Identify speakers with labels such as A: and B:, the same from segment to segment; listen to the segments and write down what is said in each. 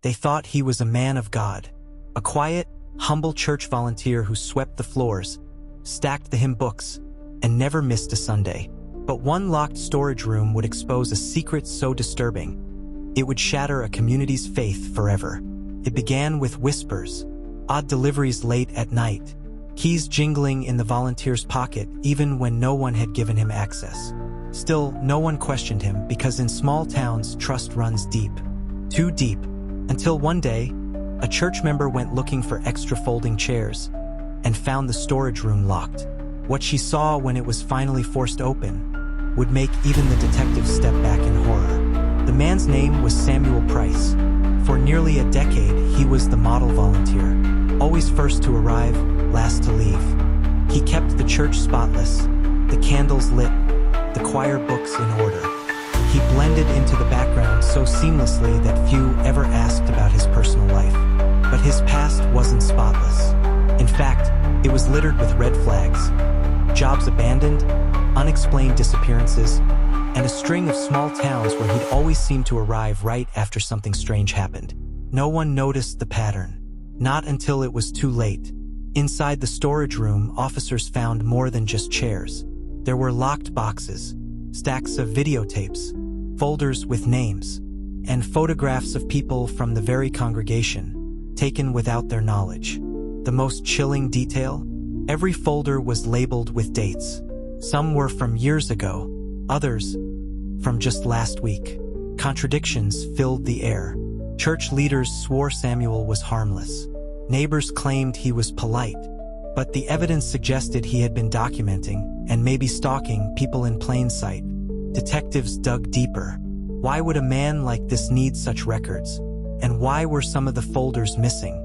A: They thought he was a man of God, a quiet, humble church volunteer who swept the floors, stacked the hymn books, and never missed a Sunday. But one locked storage room would expose a secret so disturbing, it would shatter a community's faith forever. It began with whispers, odd deliveries late at night, keys jingling in the volunteer's pocket even when no one had given him access. Still, no one questioned him because in small towns, trust runs deep. Too deep. Until one day, a church member went looking for extra folding chairs and found the storage room locked. What she saw when it was finally forced open would make even the detective step back in horror. The man's name was Samuel Price. For nearly a decade, he was the model volunteer, always first to arrive, last to leave. He kept the church spotless, the candles lit, the choir books in order. He blended into the background so seamlessly that few ever asked about his personal life. But his past wasn't spotless. In fact, it was littered with red flags, jobs abandoned, unexplained disappearances, and a string of small towns where he'd always seemed to arrive right after something strange happened. No one noticed the pattern. Not until it was too late. Inside the storage room, officers found more than just chairs. There were locked boxes, stacks of videotapes, folders with names, and photographs of people from the very congregation, taken without their knowledge. The most chilling detail? Every folder was labeled with dates. Some were from years ago, others from just last week. Contradictions filled the air. Church leaders swore Samuel was harmless. Neighbors claimed he was polite, but the evidence suggested he had been documenting and maybe stalking people in plain sight. Detectives dug deeper. Why would a man like this need such records? And why were some of the folders missing?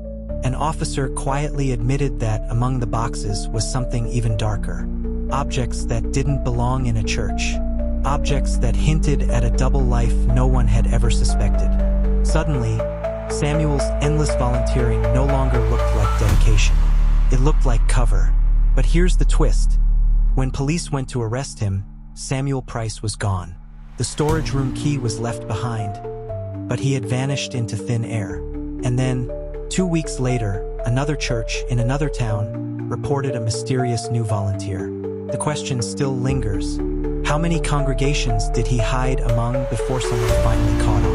A: An officer quietly admitted that among the boxes was something even darker. Objects that didn't belong in a church. Objects that hinted at a double life no one had ever suspected. Suddenly, Samuel's endless volunteering no longer looked like dedication. It looked like cover. But here's the twist. When police went to arrest him, Samuel Price was gone. The storage room key was left behind, but he had vanished into thin air. And then, 2 weeks later, another church in another town reported a mysterious new volunteer. The question still lingers. How many congregations did he hide among before someone finally caught him?